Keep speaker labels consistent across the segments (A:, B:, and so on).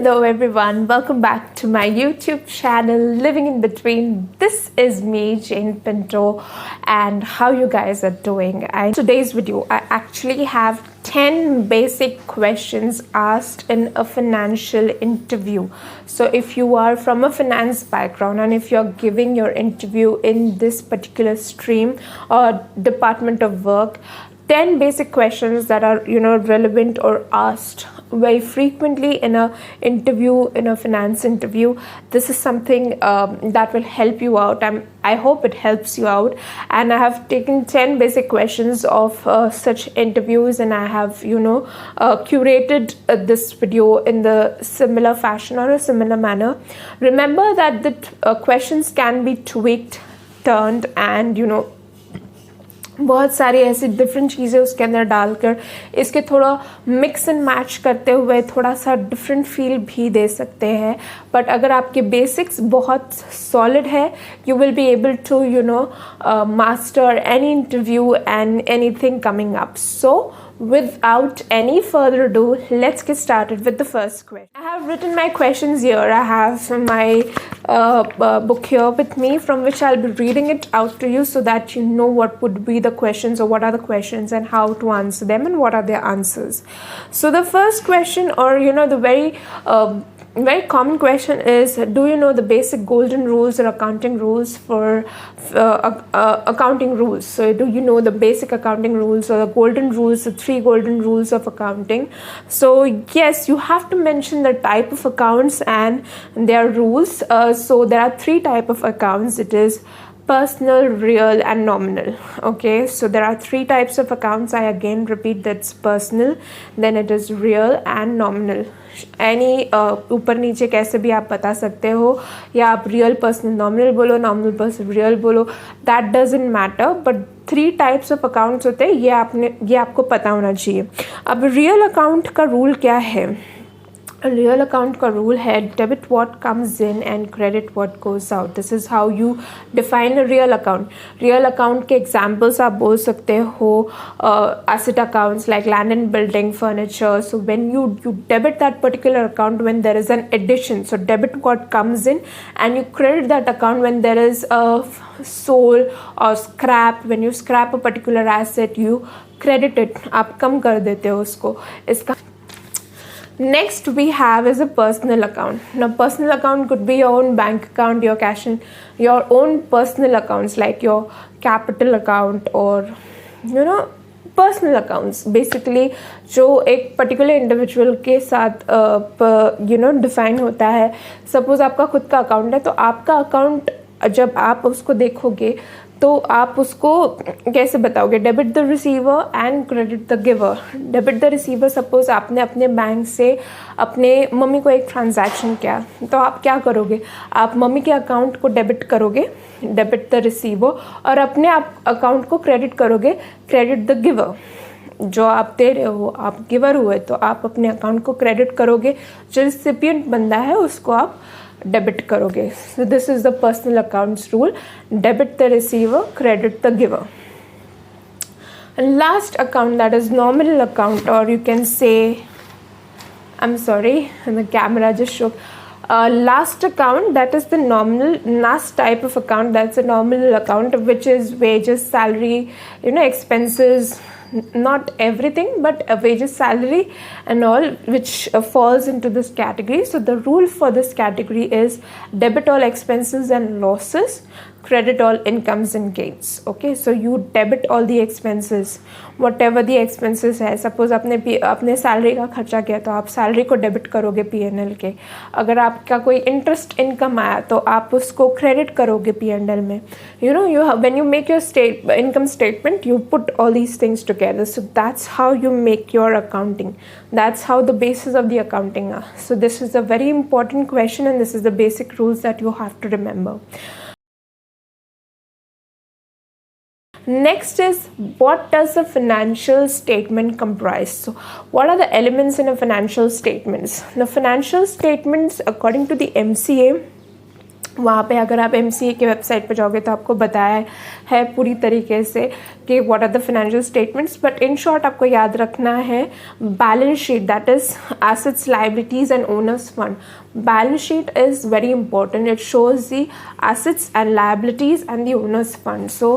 A: Hello everyone, welcome back to my YouTube channel Living in Between. This is me, Jane Pinto, and how you guys are doing. In today's video, I actually have 10 basic questions asked in a financial interview. So if you are from a finance background and if you're giving your interview in this particular stream or department of work, 10 basic questions that are relevant or asked very frequently in a interview, in a finance interview. This is something that will help you out. I hope it helps you out, and I have taken 10 basic questions of such interviews, and I have curated this video in the similar fashion or a similar manner. Remember that the questions can be tweaked, turned, and बहुत सारी ऐसी different चीज़ें उसके अंदर डालकर इसके थोड़ा mix and match करते हुए थोड़ा सा डिफरेंट फील भी दे सकते हैं. बट अगर आपके बेसिक्स बहुत सॉलिड है, you will be able to master any interview and anything coming up. So without any further ado, let's get started with the first question. I have written my questions here. I have my book here with me, from which I'll be reading it out to you so that you know what would be the questions or what are the questions and how to answer them and what are their answers. So the first question, or the very common question is, do you know the basic golden rules or accounting rules for accounting rules? So do you know the basic accounting rules or the golden rules, the 3 golden rules of accounting? So yes, you have to mention the type of accounts and their rules. So there are 3 types of accounts. It is personal, real, and nominal. Okay, so there are 3 types of accounts. I again repeat, that's personal, then it is real and nominal. Any ऊपर नीचे कैसे भी आप बता सकते हो, या आप रियल पर्सनल नॉमिनल बोलो, नॉमिनल पर्सनल रियल बोलो, that doesn't matter. But 3 types of accounts होते हैं, ये आपको पता होना चाहिए. अब रियल अकाउंट का रूल क्या है? रियल अकाउंट का रूल है debit what comes in and credit what goes out. This is how you define a real account. Real account के एग्जांपल्स आप बोल सकते हो asset accounts like land and building, furniture. So when you debit that particular account when there is an addition, so debit what comes in, and you credit that account when there is a sold or scrap. When you scrap a particular asset, you credit it, आप कम कर देते हो उसको. इसका next we have is a personal account. Now personal account could be your own bank account, your cash in your own personal accounts like your capital account or personal accounts. Basically जो एक particular individual के साथ define होता है. Suppose आपका खुद का account है, तो आपका अकाउंट जब आप उसको देखोगे तो आप उसको कैसे बताओगे? Debit the receiver and credit the giver. Debit the receiver, suppose आपने अपने बैंक से अपने मम्मी को एक ट्रांजैक्शन किया, तो आप क्या करोगे? आप मम्मी के अकाउंट को डेबिट करोगे, डेबिट द रिसीवर, और अपने आप अकाउंट को क्रेडिट करोगे, क्रेडिट द गिवर. जो आप दे रहे हो, आप गिवर हुए, तो आप अपने अकाउंट को क्रेडिट करोगे, जो रिसिपिएंट बंदा है उसको आप डेबिट करोगे. So this is the personal accounts rule. Debit the receiver, credit the giver. Last account, that is nominal account, और you can say, I am sorry, the camera just show. Last account, that is the nominal, last type of account, that's a nominal account, which is wages, salary, expenses, not everything, but wages, salary and all, which falls into this category. So the rule for this category is debit all expenses and losses, credit all incomes and gains. Okay, so you debit all the expenses, whatever the expenses है. Suppose अपने salary का खर्चा किया, तो आप salary को debit करोगे P&L के. अगर आपका कोई इंटरेस्ट इनकम आया, तो आप उसको क्रेडिट करोगे P&L में. When you make your income statement, you put all these things together. So that's how you make your accounting. That's how the basis of the accounting are. So this is a very important question, and this is the basic rules that you have to remember. Next is, what does a financial statement comprise? So what are the elements in a financial statements? The financial statements, according to the MCA, वहाँ पे अगर आप MCA की website पे जाओगे तो आपको बताया है पूरी तरीके से कि what are the financial statements, but in short आपको याद रखना है balance sheet, that is assets, liabilities and owners fund. Balance sheet is very important. It shows the assets and liabilities and the owner's fund. So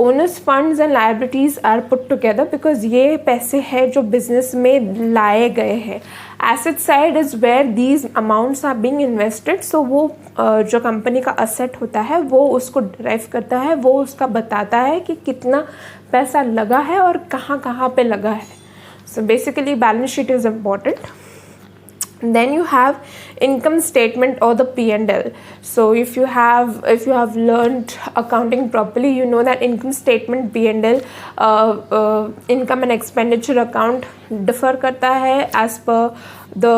A: owners funds and liabilities are put together because ये पैसे हैं जो business में लाए गए हैं. Asset side is where these amounts are being invested. So वो जो कंपनी का asset होता है वो उसको derive करता है, वो उसका बताता है कि कितना पैसा लगा है और कहाँ कहाँ पे लगा है. So basically balance sheet is important. Then you have income statement or the P&L. So if you have learned accounting properly, you know that income statement, P&L, income and expenditure account differ करता है as per the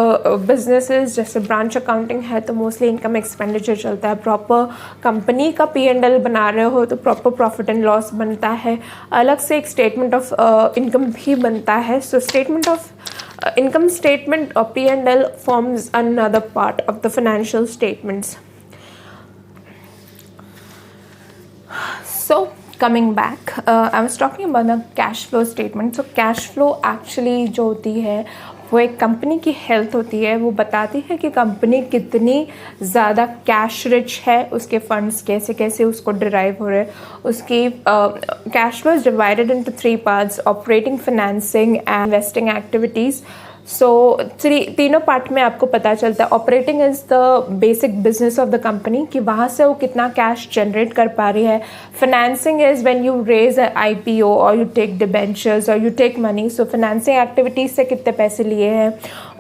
A: businesses. जैसे branch accounting है तो mostly income expenditure चलता है. Proper company का P&L बना रहे हो तो proper profit and loss बनता है. अलग से एक statement of income भी बनता है. So statement of income statement or P&L forms another part of the financial statements. So coming back, I was talking about the cash flow statement. So cash flow actually जो होती है वो एक company की health होती है. वो बताती है कि कंपनी कितनी ज़्यादा कैश रिच है, उसके फंड्स कैसे कैसे उसको डिराइव हो रहे हैं. उसकी cash flow is divided into 3 parts: operating, financing and investing activities. So तीनों पार्ट में आपको पता चलता है. Operating is the basic business of the company कि वहाँ से वो कितना कैश जनरेट कर पा रही है. Financing is when you raise IPO और यू टेक डिबेंचर्स और you take money. So financing activities से कितने पैसे लिए हैं.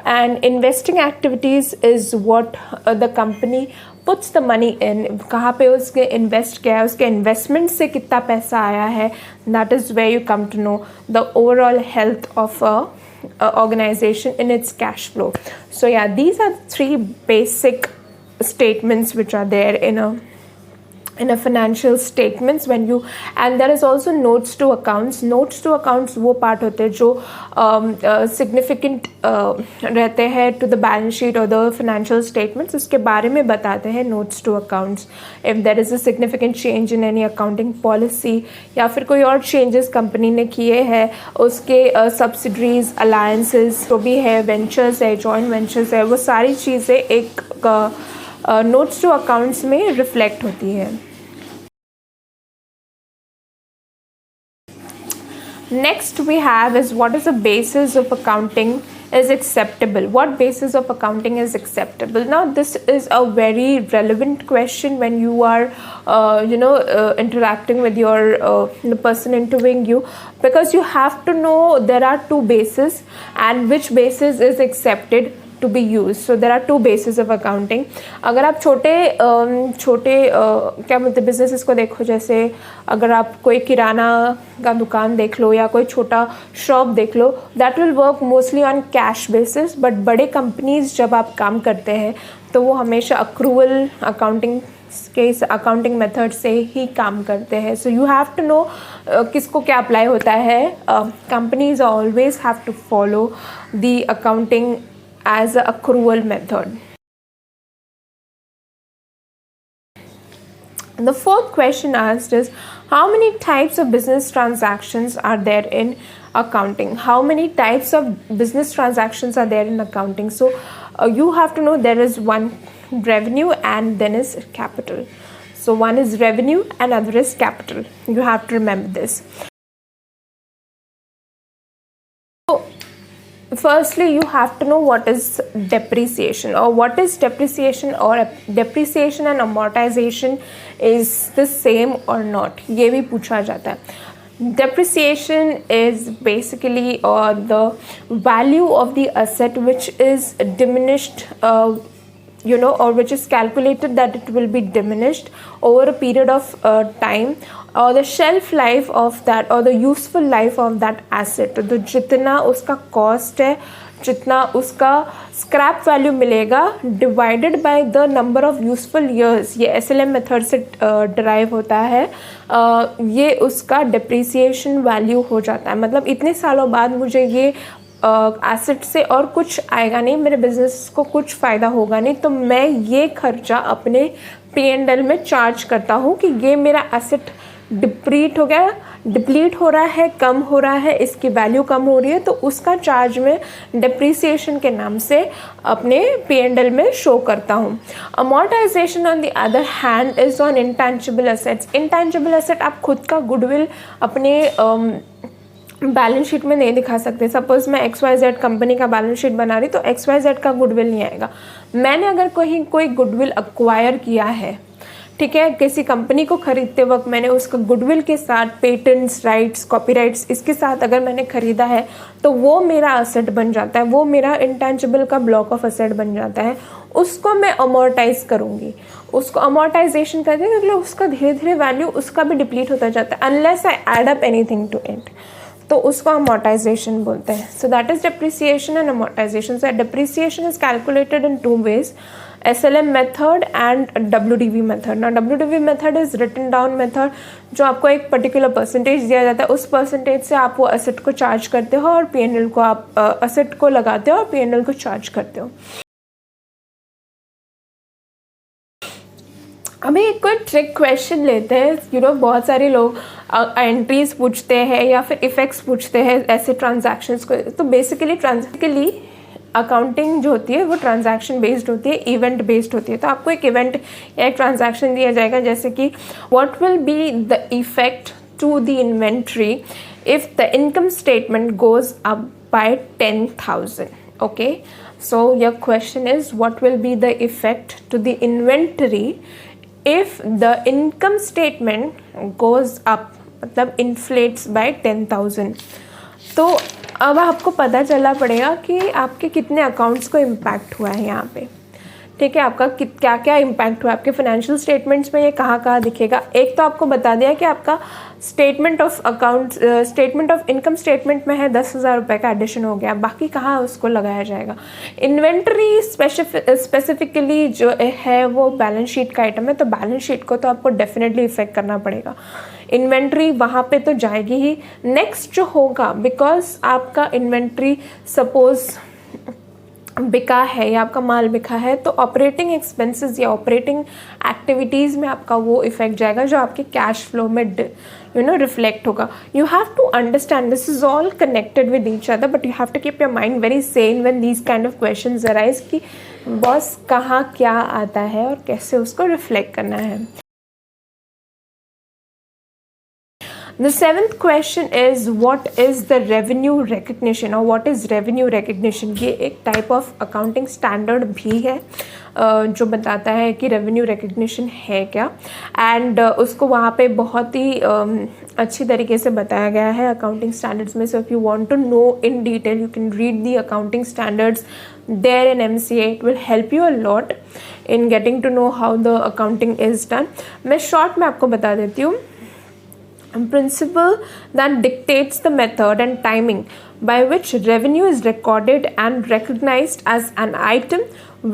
A: And investing activities is what the company puts the money in, कहाँ पे उसके इन्वेस्ट किया है, उसके इन्वेस्टमेंट से कितना पैसा आया है. That is where you come to know the overall health of organization in its cash flow. So yeah, these are 3 basic statements which are there in a financial statements when you, and there is also notes to accounts. Notes to accounts वो part होते हैं जो significant रहते हैं to the balance sheet or the financial statements. उसके बारे में बताते हैं notes to accounts. If there is a significant change in any accounting policy या फिर कोई और changes कंपनी ने किए हैं, उसके subsidiaries, alliances जो भी है, ventures है, joint ventures है, वो सारी चीज़ें एक notes to accounts में reflect होती है. Next we have is what is the basis of accounting is acceptable. What basis of accounting is acceptable? Now this is a very relevant question when you are interacting with your the person interviewing you, because you have to know there are 2 bases and which basis is accepted to be used. So there are 2 bases of accounting. अगर आप छोटे क्या बोलते businesses को देखो, जैसे अगर आप कोई किराना का दुकान देख लो या कोई छोटा शॉप देख लो, that will work mostly on cash basis. But बड़े कंपनीज जब आप काम करते हैं तो वो हमेशा अक्रूवल अकाउंटिंग के अकाउंटिंग मेथड से ही काम करते हैं. So you have to know किसको क्या अप्लाई होता है. Companies always have to follow the accounting as a accrual method. The 4th question asked is how many types of business transactions are there in accounting? How many types of business transactions are there in accounting? So you have to know there is one revenue and then is capital. So one is revenue and other is capital. You have to remember this. Firstly, you have to know what is depreciation or what is depreciation, or depreciation and amortization is the same or not. ये भी पूछा जाता है. Depreciation is basically the value of the asset which is diminished, or which is calculated that it will be diminished over a period of time, or the shelf life of that or the useful life of that asset. तो जितना उसका cost है, जितना उसका scrap value मिलेगा divided by the number of useful years, ये SLM method से derive होता है, ये उसका डिप्रिसिएशन वैल्यू हो जाता है. मतलब इतने सालों बाद मुझे ये एसेट से और कुछ आएगा नहीं, मेरे बिजनेस को कुछ फ़ायदा होगा नहीं, तो मैं ये खर्चा अपने P&L में चार्ज करता हूँ कि ये मेरा एसेट डिप्लीट हो रहा है, कम हो रहा है, इसकी वैल्यू कम हो रही है, तो उसका चार्ज मैं डिप्रिसिएशन के नाम से अपने P&L में शो करता हूँ। Amortisation on the other hand is on intangible assets. Intangible asset आप खुद का गुडविल अपने बैलेंस शीट में नहीं दिखा सकते। सपोज मैं XYZ कंपनी का बैलेंस शीट बना रही तो XYZ का गुडविल नहीं आएगा। मैंने अगर कोई गुडविल अक्वायर किया है, ठीक है, किसी कंपनी को खरीदते वक्त मैंने उसका गुडविल के साथ पेटेंट्स, राइट्स, कॉपीराइट्स इसके साथ अगर मैंने खरीदा है तो वो मेरा असेट बन जाता है, वो मेरा इंटेंजिबल का ब्लॉक ऑफ असेट बन जाता है। उसको मैं अमोर्टाइज करूँगी, उसको अमोर्टाइजेशन कर देंगे, मतलब उसका धीरे धीरे वैल्यू उसका भी डिप्लीट होता जाता है unless I add up anything to it, तो उसको अमोर्टाइजेशन बोलते हैं। So that is depreciation and amortization. So depreciation is calculated in 2 ways, SLM method and WDV method. ना WDV method is written down method, जो आपको एक particular percentage दिया जाता है, उस परसेंटेज से आप वो असेट को चार्ज करते हो और P&L को आप असेट को लगाते हो और P&L को चार्ज करते हो। अभी एक कोई ट्रिक क्वेश्चन लेते हैं। बहुत सारे लोग एंट्रीज पूछते हैं या फिर इफेक्ट्स पूछते हैं ऐसे ट्रांजैक्शंस को। तो बेसिकली अकाउंटिंग जो होती है वो ट्रांजैक्शन बेस्ड होती है, इवेंट बेस्ड होती है। तो आपको एक इवेंट या एक ट्रांजैक्शन दिया जाएगा, जैसे कि what will be the effect to the inventory if the income statement goes up by 10,000। Okay, so your question is what will be the effect to the inventory if the income statement goes up, मतलब inflates by 10,000। तो अब आपको पता चला पड़ेगा कि आपके कितने अकाउंट्स को इम्पैक्ट हुआ है यहाँ पे, ठीक है। आपका क्या क्या इम्पैक्ट हुआ, आपके फाइनेंशियल स्टेटमेंट्स में ये कहाँ कहाँ दिखेगा। एक तो आपको बता दिया कि आपका स्टेटमेंट ऑफ इनकम स्टेटमेंट में है 10,000 रुपये का एडिशन हो गया, बाकी कहाँ उसको लगाया जाएगा। इन्वेंट्री स्पेसिफिकली जो है वो बैलेंस शीट का आइटम है, तो बैलेंस शीट को तो आपको डेफिनेटली इफेक्ट करना पड़ेगा। इन्वेंट्री वहाँ पे तो जाएगी ही। नेक्स्ट जो होगा, बिकॉज आपका इन्वेंट्री सपोज बिका है या आपका माल बिका है, तो ऑपरेटिंग एक्सपेंसेस या ऑपरेटिंग एक्टिविटीज़ में आपका वो इफेक्ट जाएगा जो आपके कैश फ्लो में रिफ्लेक्ट होगा। You have to understand this is all connected with each other, but you have to keep your mind very sane when these kind of questions arise कि boss कहाँ क्या आता है और कैसे उसको रिफ्लेक्ट करना है। The 7th question is what is the revenue recognition or what is revenue recognition। ये एक type of accounting standard भी है जो बताता है कि revenue recognition है क्या, and उसको वहाँ पे बहुत ही अच्छी तरीके से बताया गया है accounting standards में। So if you want to know in detail you can read the accounting standards there in MCA. It will help you a lot in getting to know how the accounting is done. मैं short में आपको बता देती हूँ। Principle that dictates the method and timing by which revenue is recorded and recognized as an item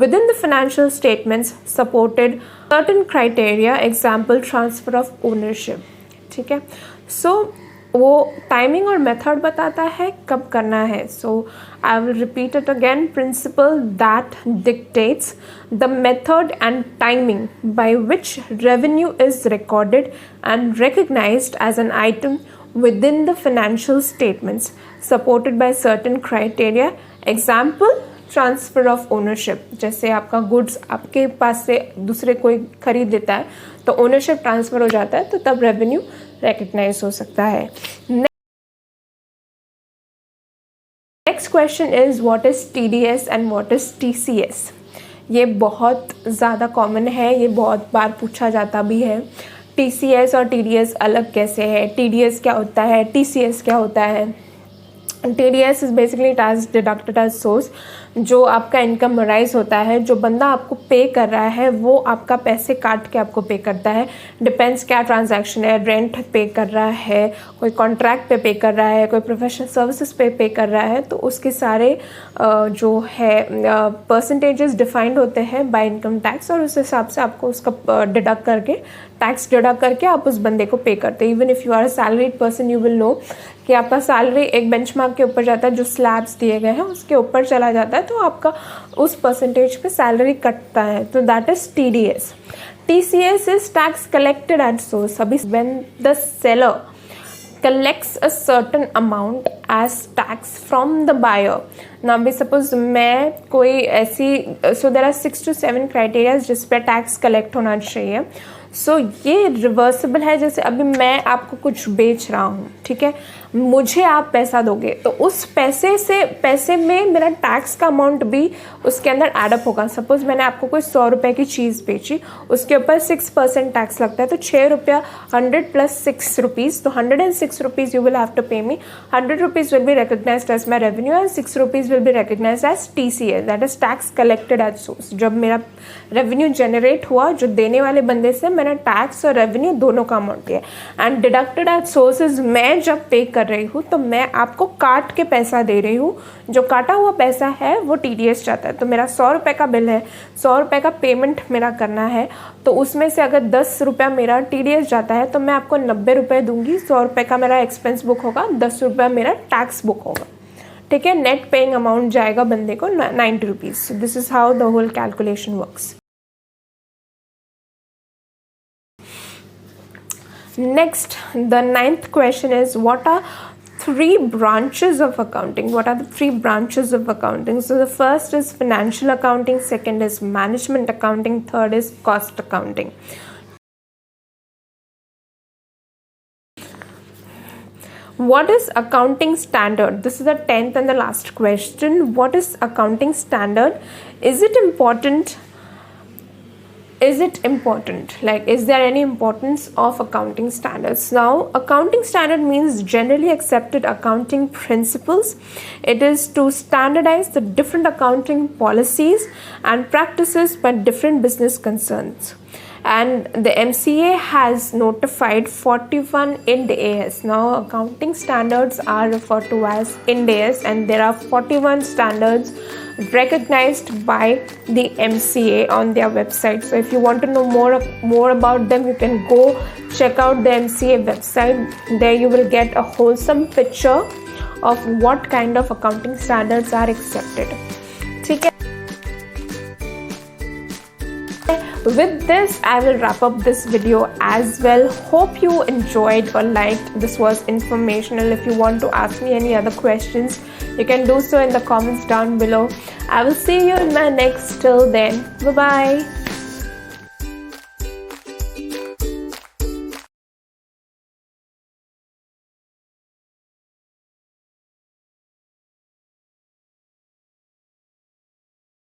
A: within the financial statements supported certain criteria, example transfer of ownership। ठीक है, so वो timing और method बताता है कब करना है। So I will repeat it again. Principle that dictates the method and timing by which revenue is recorded and recognised as an item within the financial statements supported by certain criteria, example transfer of ownership. जैसे आपका goods आपके पास से दूसरे कोई खरीद लेता है तो ओनरशिप ट्रांसफ़र हो जाता है, तो तब रेवेन्यू रिकग्नाइज हो सकता है। Next question is what is TDS and what is TCS। ये बहुत ज़्यादा कॉमन है, ये बहुत बार पूछा जाता भी है। TCS और TDS अलग कैसे है, TDS क्या होता है, TCS क्या होता है। TDS is basically tax deducted as source. जो आपका इनकम राइज होता है, जो बंदा आपको पे कर रहा है वो आपका पैसे काट के आपको पे करता है। डिपेंड्स क्या ट्रांजैक्शन है, रेंट पे कर रहा है, कोई कॉन्ट्रैक्ट पे कर रहा है, कोई प्रोफेशनल सर्विसेज पे कर रहा है, तो उसके सारे जो है परसेंटेजेस डिफाइंड होते हैं बाय इनकम टैक्स, और उस हिसाब से आपको उसका डिडक्ट करके टैक्स डिडक्ट करके आप उस बंदे को पे करते हैं। Even if you are a salaried person you will know कि आपका सैलरी एक बेंचमार्क के ऊपर जाता है, जो स्लैब्स दिए गए हैं उसके ऊपर चला जाता है, तो आपका उस परसेंटेज पे सैलरी कटता है, तो that is TDS। TCS is tax collected at source. अभी when the seller collects a certain amount as tax from the buyer. Now अभी suppose मैं कोई ऐसी so there are 6 to 7 criteria जिस पे टैक्स कलेक्ट होना चाहिए। सो ये रिवर्सिबल है। जैसे अभी मैं आपको कुछ बेच रहा हूँ, ठीक है, मुझे आप पैसा दोगे तो उस पैसे में मेरा टैक्स का अमाउंट भी उसके अंदर एडअप होगा। सपोज मैंने आपको कोई 100 रुपये की चीज़ बेची, उसके ऊपर 6% टैक्स लगता है, तो 6 रुपया 100 प्लस 6 रुपीज़, तो 106 rupees you will have to pay me. 100 rupees will be recognised as my revenue and 6 rupees will be recognised as TCS, that is tax collected at source. जब मेरा रेवेन्यू जनरेट हुआ, जो देने वाले बंदे से मैंने टैक्स और रेवेन्यू दोनों का अमाउंट दिया, एंड डिडक्टेड एट सोर्सेज मैं जब पे कर रही हूँ तो मैं आपको काट के पैसा दे रही हूँ। जो काटा हुआ पैसा है वो TDS जाता है। तो मेरा 100 रुपये का बिल है, 100 रुपये का पेमेंट मेरा करना है, तो उसमें से अगर 10 रुपया मेरा TDS जाता है तो मैं आपको 90 रुपये दूंगी। 100 रुपये का मेरा एक्सपेंस बुक होगा, 10 रुपया मेरा टैक्स बुक होगा, ठीक है। नेट पेइंग अमाउंट जाएगा बंदे को 90 rupees. This is how the whole calculation works. Next, the 9th question is, what are 3 branches of accounting? What are the 3 branches of accounting? So the first is financial accounting, second is management accounting, third is cost accounting. What is accounting standard? This is the 10th and the last question. What is accounting standard? Is it important? Like, is there any importance of accounting standards? Now, accounting standard means generally accepted accounting principles. It is to standardize the different accounting policies and practices by different business concerns. And the MCA has notified 41 Ind AS. Now, accounting standards are referred to as Ind AS, and there are 41 standards recognized by the MCA on their website. So if you want to know more about them, you can go check out the MCA website. There you will get a wholesome picture of what kind of accounting standards are accepted. ठीक है? With this, I will wrap up this video as well. Hope you enjoyed or liked. This was informational. If you want to ask me any other questions, you can do so in the comments down below. I will see you in my next. Till then, bye bye.